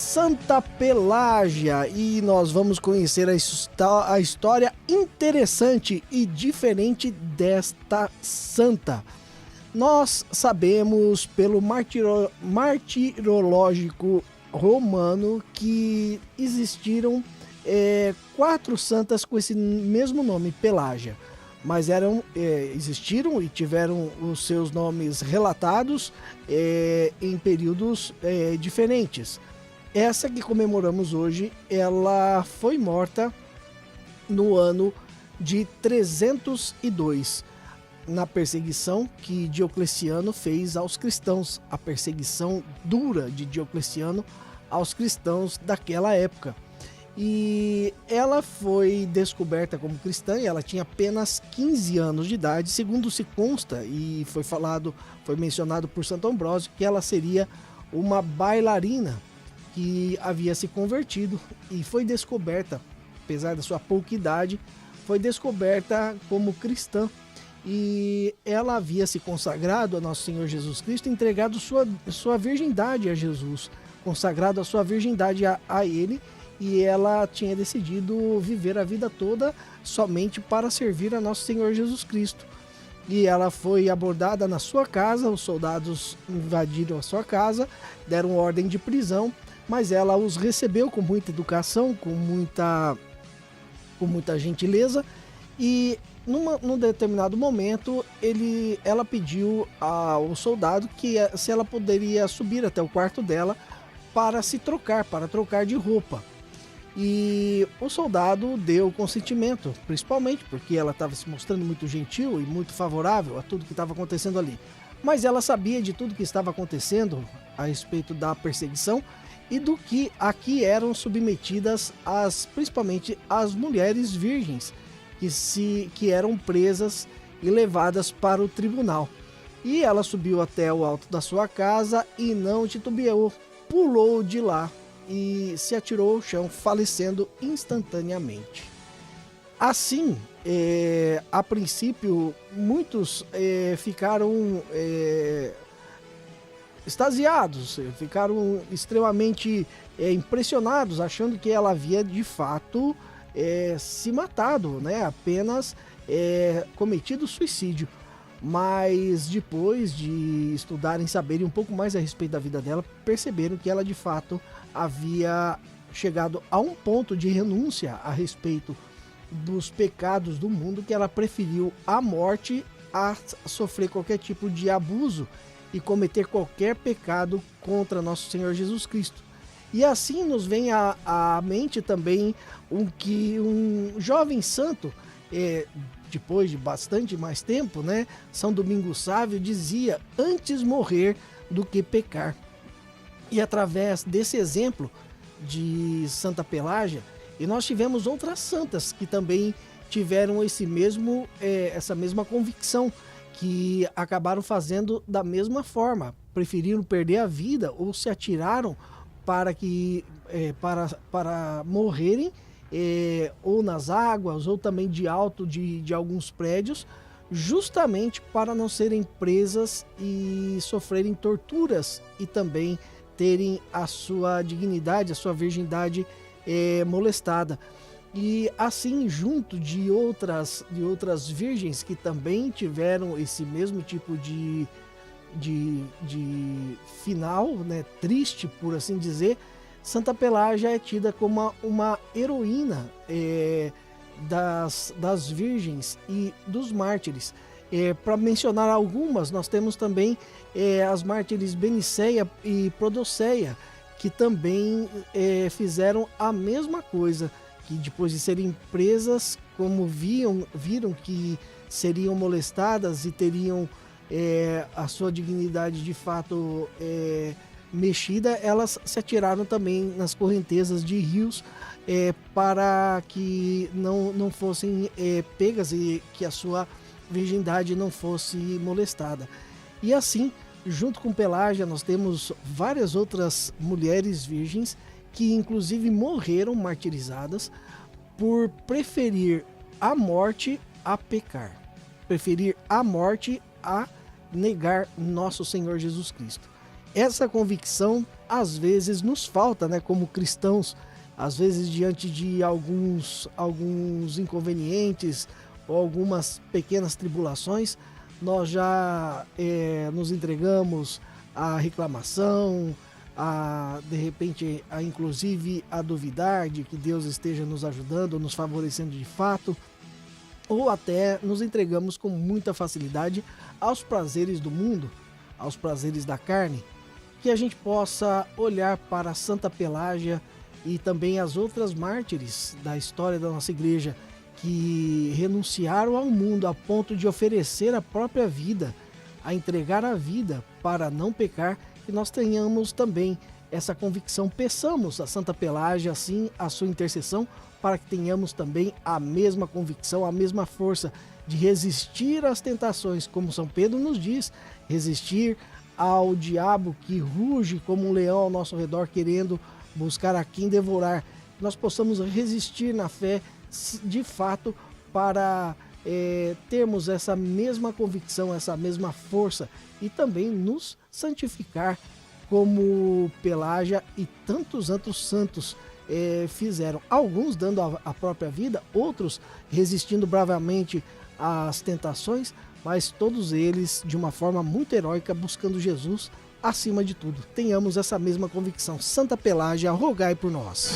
Santa Pelágia e nós vamos conhecer a história interessante e diferente desta santa. Nós sabemos pelo martirológico romano que existiram 4 santas com esse mesmo nome, Pelágia, mas existiram e tiveram os seus nomes relatados em períodos diferentes. Essa que comemoramos hoje, ela foi morta no ano de 302, na perseguição que Diocleciano fez aos cristãos, a perseguição dura de Diocleciano aos cristãos daquela época. E ela foi descoberta como cristã e ela tinha apenas 15 anos de idade, segundo se consta, e foi mencionado por Santo Ambrósio, que ela seria uma bailarina que havia se convertido e foi descoberta, apesar da sua pouca idade, foi descoberta como cristã. E ela havia se consagrado a Nosso Senhor Jesus Cristo, entregado sua virgindade a Jesus, consagrado a sua virgindade a Ele, e ela tinha decidido viver a vida toda somente para servir a Nosso Senhor Jesus Cristo. E ela foi abordada na sua casa, os soldados invadiram a sua casa, deram ordem de prisão, mas ela os recebeu com muita educação, com muita gentileza, e num determinado momento ela pediu ao soldado que se ela poderia subir até o quarto dela para trocar de roupa. E o soldado deu consentimento, principalmente porque ela estava se mostrando muito gentil e muito favorável a tudo que estava acontecendo ali. Mas ela sabia de tudo que estava acontecendo a respeito da perseguição e do que aqui eram submetidas principalmente as mulheres virgens que eram presas e levadas para o tribunal. E ela subiu até o alto da sua casa e não titubeou, pulou de lá e se atirou ao chão, falecendo instantaneamente. Assim, a princípio, muitos ficaram extasiados, ficaram extremamente impressionados, achando que ela havia de fato se matado, né? Apenas cometido suicídio. Mas depois de estudarem, saberem um pouco mais a respeito da vida dela, perceberam que ela de fato havia chegado a um ponto de renúncia a respeito dos pecados do mundo, que ela preferiu a morte a sofrer qualquer tipo de abuso e cometer qualquer pecado contra Nosso Senhor Jesus Cristo. E assim nos vem à mente também um jovem santo, depois de bastante mais tempo, né? São Domingos Sávio dizia: antes morrer do que pecar. E através desse exemplo de Santa Pelágia, e nós tivemos outras santas que também tiveram essa mesma convicção, que acabaram fazendo da mesma forma, preferiram perder a vida ou se atiraram para morrerem ou nas águas ou também de alto de alguns prédios, justamente para não serem presas e sofrerem torturas e também terem a sua dignidade, a sua virgindade molestada. E assim, junto de outras virgens que também tiveram esse mesmo tipo de final, né, triste, por assim dizer, Santa Pelágia é tida como uma heroína das virgens e dos mártires. Para mencionar algumas, nós temos também as mártires Beniceia e Prodosseia, que também fizeram a mesma coisa, que depois de serem presas, como viram que seriam molestadas e teriam a sua dignidade de fato mexida, elas se atiraram também nas correntezas de rios para que não fossem pegas e que a sua virgindade não fosse molestada. E assim, junto com Pelágia, nós temos várias outras mulheres virgens que inclusive morreram martirizadas por preferir a morte a pecar, preferir a morte a negar Nosso Senhor Jesus Cristo. essa convicção às vezes nos falta, né, como cristãos, às vezes diante de alguns inconvenientes ou algumas pequenas tribulações, nós já nos entregamos à reclamação, a de repente a inclusive a duvidar de que Deus esteja nos ajudando, nos favorecendo de fato, ou até nos entregamos com muita facilidade aos prazeres do mundo, aos prazeres da carne. Que a gente possa olhar para Santa Pelágia e também as outras mártires da história da nossa igreja que renunciaram ao mundo a ponto de oferecer a própria vida, a entregar a vida para não pecar, que nós tenhamos também essa convicção. Peçamos a Santa Pelágia, assim, a sua intercessão, para que tenhamos também a mesma convicção, a mesma força de resistir às tentações, como São Pedro nos diz, resistir ao diabo que ruge como um leão ao nosso redor, querendo buscar a quem devorar. Nós possamos resistir na fé, de fato, para termos essa mesma convicção, essa mesma força e também nos santificar como Pelágia e tantos outros santos fizeram. Alguns dando a própria vida, outros resistindo bravamente às tentações, mas todos eles de uma forma muito heróica buscando Jesus acima de tudo. Tenhamos essa mesma convicção. Santa Pelágia, rogai por nós.